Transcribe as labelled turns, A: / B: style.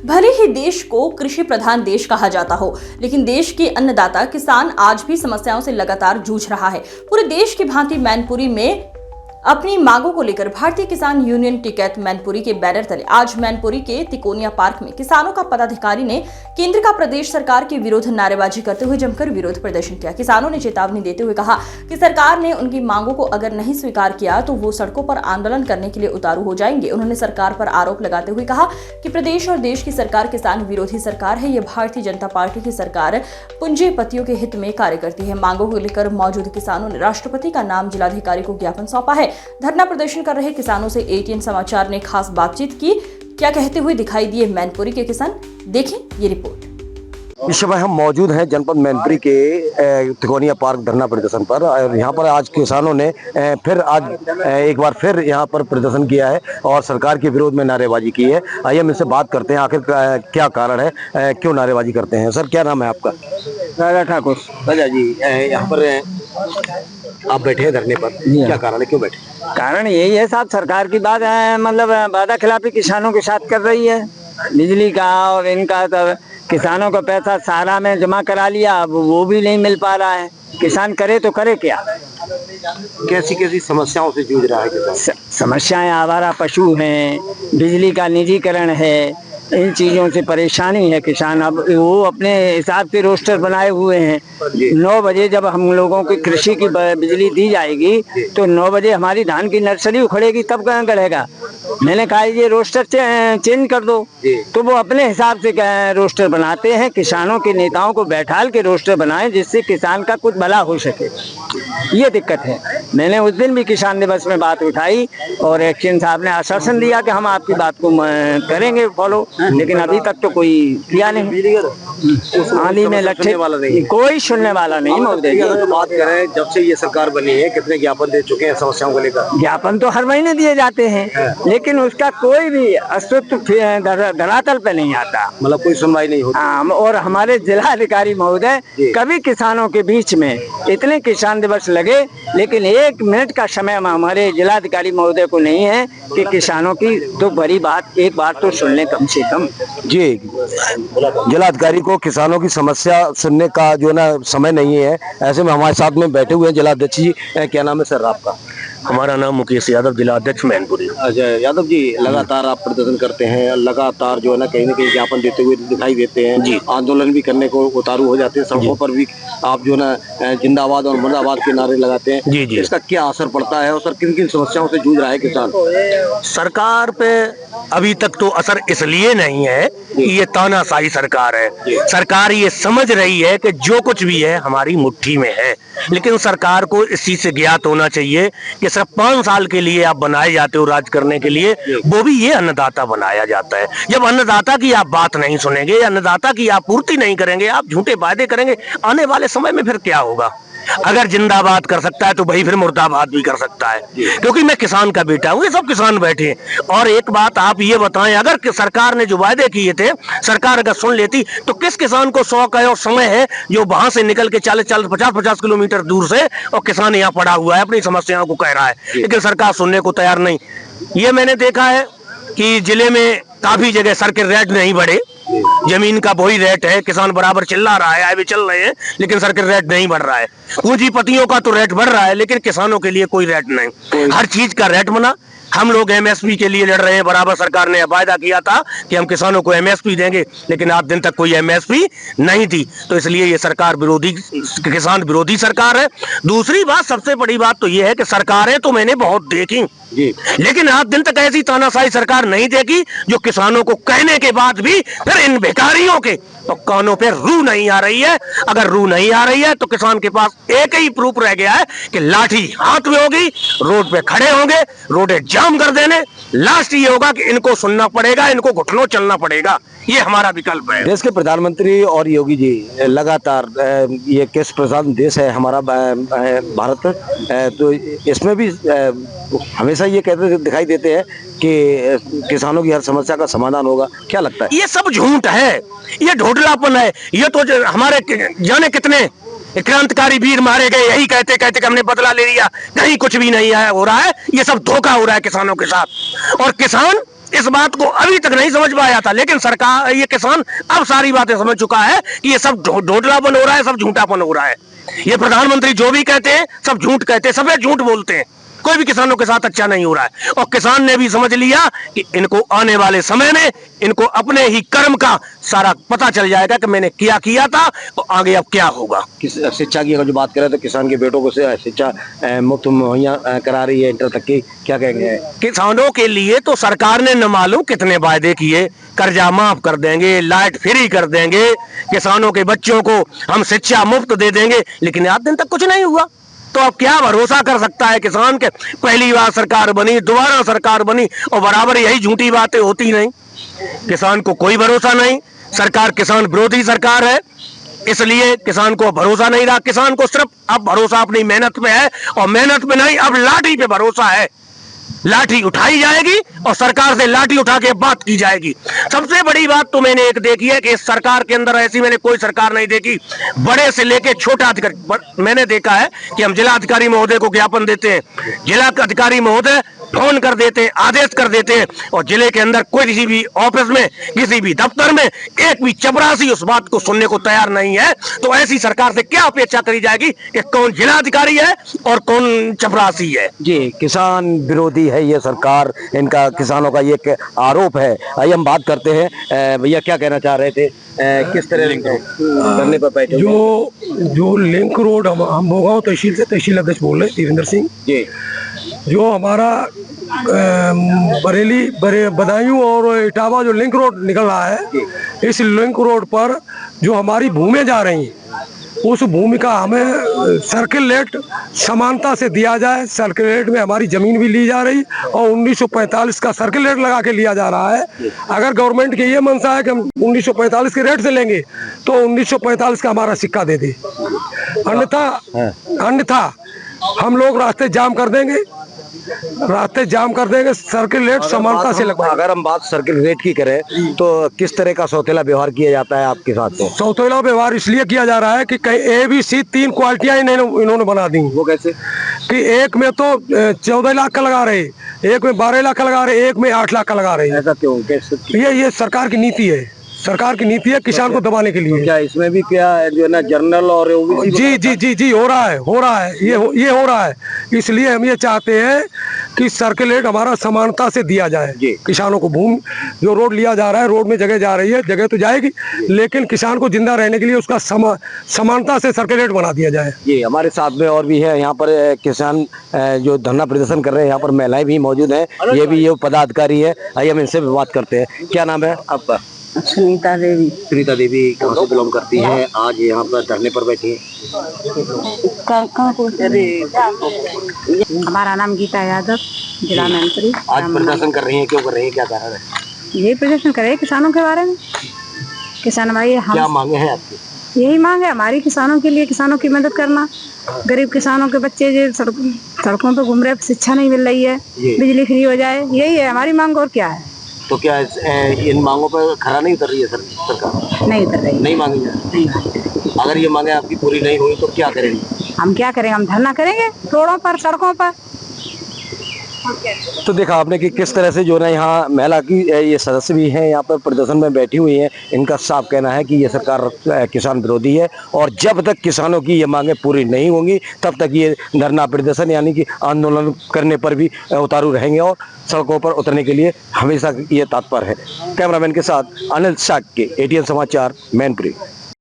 A: भले ही देश को कृषि प्रधान देश कहा जाता हो, लेकिन देश के अन्नदाता किसान आज भी समस्याओं से लगातार जूझ रहा है। पूरे देश की भांति मैनपुरी में अपनी मांगों को लेकर भारतीय किसान यूनियन टिकैत मैनपुरी के बैनर तले आज मैनपुरी के तिकोनिया पार्क में किसानों का पदाधिकारी ने केंद्र का प्रदेश सरकार के विरुद्ध नारेबाजी करते हुए जमकर विरोध प्रदर्शन किया। किसानों ने चेतावनी देते हुए कहा कि सरकार ने उनकी मांगों को अगर नहीं स्वीकार किया तो वो सड़कों पर आंदोलन करने के लिए उतारू हो जाएंगे। उन्होंने सरकार पर आरोप लगाते हुए कहा कि प्रदेश और देश की सरकार किसान विरोधी सरकार है। ये भारतीय जनता पार्टी की सरकार पूंजीपतियों के हित में कार्य करती है। मांगों को लेकर मौजूद किसानों ने राष्ट्रपति का नाम जिलाधिकारी को ज्ञापन सौंपा है। धरना प्रदर्शन कर रहे किसानों से एटीएन समाचार ने खास बातचीत की। क्या कहते हुए दिखाई दिए मैनपुरी के किसान, देखें ये रिपोर्ट।
B: इस समय हम मौजूद हैं जनपद मैनपुरी के तिकोनिया पार्क धरना प्रदर्शन पर और यहाँ पर आज किसानों ने एक बार फिर यहाँ पर प्रदर्शन किया है और सरकार के विरोध में नारेबाजी की है। आइए हम इनसे बात करते हैं, आखिर क्या कारण है, क्यों नारेबाजी करते हैं। सर, क्या नाम है आपका?
C: राजा ठाकुर।
B: राजा जी, यहाँ पर आप बैठे हैं धरने पर, क्या कारण है, क्यों बैठे?
C: कारण यही है साहब, सरकार की बात है, मतलब वादा खिलाफी किसानों के साथ कर रही है। बिजली का और इनका सब किसानों का पैसा सहारा में जमा करा लिया, अब वो भी नहीं मिल पा रहा है। किसान करे तो करे क्या?
B: कैसी कैसी समस्याओं से जूझ रहा है किसान?
C: समस्याएं आवारा पशु हैं, बिजली का निजीकरण है, इन चीज़ों से परेशानी है किसान। अब वो अपने हिसाब से रोस्टर बनाए हुए हैं। 9 बजे जब हम लोगों की कृषि की बिजली दी जाएगी तो 9 बजे हमारी धान की नर्सरी उखड़ेगी, तब कहाँ गढ़ेगा। मैंने कहा ये रोस्टर चेंज कर दो, तो वो अपने हिसाब से रोस्टर बनाते हैं। किसानों के नेताओं को बैठाल के रोस्टर बनाएं जिससे किसान का कुछ भला हो सके, ये दिक्कत है। मैंने उस दिन भी किसान दिवस में बात उठाई और एक्शन साहब ने आश्वासन दिया कि हम आपकी बात को करेंगे फॉलो, लेकिन अभी तक तो कोई किया नहीं। आंधी में लट्ठे वाला नहीं, कोई सुनने वाला नहीं।
B: तो बात करें, जब से ये सरकार बनी है कितने ज्ञापन दे चुके हैं समस्याओं को लेकर?
C: ज्ञापन तो हर महीने दिए जाते हैं, लेकिन उसका कोई भी अस्तित्व धरातल पे नहीं आता,
B: मतलब कोई सुनवाई नहीं होती।
C: और हमारे जिलाधिकारी महोदय कभी किसानों के बीच में इतने किसान दिवस लगे, लेकिन 1 मिनट का समय हमारे जिलाधिकारी महोदय को नहीं है कि किसानों की तो बड़ी बात एक बार तो सुन ले कम से कम।
B: जी, जिलाधिकारी को किसानों की समस्या सुनने का जो ना समय नहीं है। ऐसे में हमारे साथ में बैठे हुए हैं जिलाध्यक्ष जी। क्या नाम है सर आपका?
D: हमारा नाम मुकेश यादव, जिलाध्यक्ष मैनपुरी।
B: अच्छा यादव जी, लगातार आप प्रदर्शन करते हैं, लगातार जो है ना कहीं न कहीं ज्ञापन देते हुए दिखाई देते हैं जी। आंदोलन भी करने को उतारू हो जाते हैं, सड़कों पर भी आप जो ना जिंदाबाद और मुर्दाबाद के नारे लगाते हैं
D: जी जी।
B: इसका क्या असर पड़ता है और सर किन किन समस्याओं से जूझ रहा है किसान?
D: सरकार पे अभी तक तो असर इसलिए नहीं है कि ये तानाशाही सरकार है। सरकार ये समझ रही है कि जो कुछ भी है हमारी मुट्ठी में है, लेकिन सरकार को इस चीज से ज्ञात होना चाहिए कि सिर्फ 5 साल के लिए आप बनाए जाते हो राज करने के लिए, वो भी ये अन्नदाता बनाया जाता है। जब अन्नदाता की आप बात नहीं सुनेंगे, अन्नदाता की आप पूर्ति नहीं करेंगे, आप झूठे वादे करेंगे, आने वाले समय में फिर क्या होगा? अगर जिंदाबाद कर सकता है तो भाई फिर मुर्दाबाद भी कर सकता है, क्योंकि मैं किसान का बेटा हूँ, ये सब किसान बैठे हैं। और एक बात आप ये बताएं, अगर सरकार ने जो वादे किए थे सरकार अगर सुन लेती तो किस किसान को शौक है और समय है जो वहां से निकल के 40-40, 50-50 किलोमीटर दूर से और किसान यहाँ पड़ा हुआ है अपनी समस्याओं को कह रहा है, लेकिन सरकार सुनने को तैयार नहीं। ये मैंने देखा है कि जिले में काफी जगह सर के रेट नहीं बढ़े, जमीन का वही रेट है, किसान बराबर चिल्ला रहा है, आए भी चल रहे हैं, लेकिन सर के रेट नहीं बढ़ रहा है। पूंजीपतियों का तो रेट बढ़ रहा है, लेकिन किसानों के लिए कोई रेट नहीं। हर चीज का रेट बना। हम लोग एमएसपी के लिए लड़ रहे हैं, बराबर सरकार ने वायदा किया था कि हम किसानों को एमएसपी देंगे, लेकिन आज दिन तक कोई एमएसपी नहीं थी। तो इसलिए ये सरकार विरोधी, किसान विरोधी सरकार है। दूसरी बात, सबसे बड़ी बात तो ये है कि सरकारें तो मैंने बहुत देखी जी, लेकिन आज दिन तक ऐसी तानाशाही सरकार नहीं देखी जो किसानों को कहने के बाद भी फिर इन भिखारियों के तो कानों पे रूह नहीं आ रही है। अगर रूह नहीं आ रही है तो किसान के पास एक ही प्रूफ रह गया है कि लाठी हाथ में होगी, रोड पे खड़े होंगे, रोडें जाम कर देने, लास्ट ये होगा कि इनको सुनना पड़ेगा, इनको घुटनों चलना पड़ेगा। ये हमारा विकल्प है।
B: देश के प्रधानमंत्री और योगी जी लगातार, ये कृषि प्रधान देश है हमारा भारत, तो इसमें भी हमेशा ये कहते दिखाई देते हैं कि किसानों की हर समस्या का समाधान होगा। क्या लगता है?
D: ये सब झूठ है, ये ढोटलापन है। ये तो हमारे जाने कितने क्रांतिकारी वीर मारे गए यही कहते कहते कि हमने बदला ले लिया, कहीं कुछ भी नहीं आया हो रहा है। ये सब धोखा हो रहा है किसानों के साथ। और किसान इस बात को अभी तक नहीं समझ पाया था, लेकिन सरकार, ये किसान अब सारी बातें समझ चुका है कि ये सब ढोटलापन हो रहा है, सब झूठापन हो रहा है। ये प्रधानमंत्री जो भी कहते हैं सब झूठ कहते हैं, सब झूठ बोलते हैं। कोई भी किसानों के साथ अच्छा नहीं हो रहा है, और किसान ने भी समझ लिया कि इनको आने वाले समय में इनको अपने ही कर्म का सारा पता चल जाएगा कि मैंने किया था और आगे अब क्या होगा।
B: शिक्षा की अगर जो बात करें तो किसान के बेटों को शिक्षा मुफ्त मुहैया करा रही है, इंटर तक की, क्या कहेंगे?
D: किसानों के लिए तो सरकार ने न मालूम कितने वायदे किए, कर्जा माफ कर देंगे, लाइट फ्री कर देंगे, किसानों के बच्चों को हम शिक्षा मुफ्त दे देंगे, लेकिन आज दिन तक कुछ नहीं हुआ। तो अब क्या भरोसा कर सकता है किसान के? पहली बार सरकार बनी, दोबारा सरकार बनी और बराबर यही झूठी बातें होती नहीं। किसान को कोई भरोसा नहीं, सरकार किसान विरोधी सरकार है, इसलिए किसान को भरोसा नहीं रहा। किसान को सिर्फ अब भरोसा अपनी मेहनत पे है, और मेहनत पे नहीं, अब लाठी पे भरोसा है। लाठी उठाई जाएगी और सरकार से लाठी उठा के बात की जाएगी। सबसे बड़ी बात तो मैंने एक देखी है कि इस सरकार के अंदर ऐसी मैंने कोई सरकार नहीं देखी, बड़े से लेके छोटा अधिकारी। मैंने देखा है कि हम जिला अधिकारी महोदय को ज्ञापन देते हैं, जिला अधिकारी महोदय फोन कर देते हैं, आदेश कर देते हैं, और जिले के अंदर कोई किसी भी ऑफिस में, किसी भी दफ्तर में एक भी चपरासी उस बात को सुनने को तैयार नहीं है। तो ऐसी सरकार से क्या अपेक्षा करी जाएगी कि कौन जिला अधिकारी है और कौन चपरासी है?
B: जी, किसान विरोधी है ये सरकार, इनका किसानों का ये एक आरोप है। आइए हम बात करते हैं, भैया क्या कहना चाह रहे थे, किस तरह करने पर बैठे?
E: जो लिंक रोड हम भोगांव तहसील से तहसील अध्यक्ष बोल रहे हैं धीरेन्द्र सिंह
B: जी,
E: जो हमारा बरेली बदायूं और इटावा जो लिंक रोड निकल रहा है, इस लिंक रोड पर जो हमारी भूमि जा रही हैं, उस भूमि का हमें सर्किल रेट समानता से दिया जाए। सर्किल रेट में हमारी जमीन भी ली जा रही और 1945 का सर्किल रेट लगा के लिया जा रहा है। अगर गवर्नमेंट की ये मंशा है कि हम 1945 के रेट से लेंगे तो 1945 का हमारा सिक्का दे दे, अन्यथा हम लोग रास्ते जाम कर देंगे, सर्किल रेट समानता से लगवाएंगे।
B: अगर हम बात सर्किल रेट की करें तो किस तरह का सौतेला व्यवहार किया जाता है आपके साथ? में
E: सौतेला व्यवहार इसलिए किया जा रहा है कि कहीं ABC 3 क्वालिटियां इन्होंने बना दी।
B: वो कैसे?
E: कि एक में तो 14 लाख का लगा रहे, एक में 12 लाख का लगा रहे, एक में 8 लाख का लगा रहे।
B: ऐसा क्यों? कैसे?
E: ये सरकार की नीति है, सरकार की नीति है किसान को दबाने के लिए।
B: क्या इसमें भी क्या जो है ना जनरल और
E: जी हो रहा है ये हो रहा है। इसलिए हम ये चाहते हैं कि सर्किल रेट हमारा समानता से दिया जाए। किसानों को भूमि जो रोड लिया जा रहा है, रोड में जगह जा रही है, जगह तो जाएगी, लेकिन किसान को जिंदा रहने के लिए उसका समानता से सर्किल रेट बना दिया जाए।
B: जी, हमारे साथ में और भी है यहाँ पर किसान जो धरना प्रदर्शन कर रहे हैं। यहाँ पर महिलाएं भी मौजूद हैं, ये भी ये पदाधिकारी है। आइए हम इनसे भी बात करते हैं। क्या नाम है आपका?
F: सुनीता देवी।
B: सुनीता देवी कहाँ से बिलोंग करती हैं? आज यहाँ पर धरने पर बैठी हैं।
F: हमारा नाम गीता यादव, जिला मंत्री।
B: आज प्रदर्शन कर रही हैं, क्यों कर रही हैं, क्या कारण है?
F: यही प्रदर्शन करे किसानों के बारे में। किसान भाई
B: क्या मांगे हैं आपकी?
F: यही मांग है हमारी किसानों के लिए, किसानों की मदद करना। गरीब किसानों के बच्चे जो सड़कों पर घूम रहे, शिक्षा नहीं मिल रही है, बिजली फ्री हो जाए, यही है हमारी मांग, और क्या है।
B: तो क्या इन मांगों पर खरा नहीं उतर रही है सरकार?
F: नहीं उतर रही,
B: नहीं मांगी जाए। अगर ये मांगे आपकी पूरी नहीं हुई तो क्या करेंगे?
F: हम क्या करेंगे? हम धरना करेंगे रोडों पर, सड़कों पर।
B: तो देखा आपने कि किस तरह से जो ना यहाँ महिला की ये सदस्य भी हैं, यहाँ पर प्रदर्शन में बैठी हुई हैं। इनका साफ कहना है कि ये सरकार किसान विरोधी है, और जब तक किसानों की ये मांगें पूरी नहीं होंगी तब तक ये धरना प्रदर्शन यानी कि आंदोलन करने पर भी उतारू रहेंगे और सड़कों पर उतरने के लिए हमेशा ये तत्पर है। कैमरामैन के साथ अनिल शाक के ATN समाचार मैनपुरी।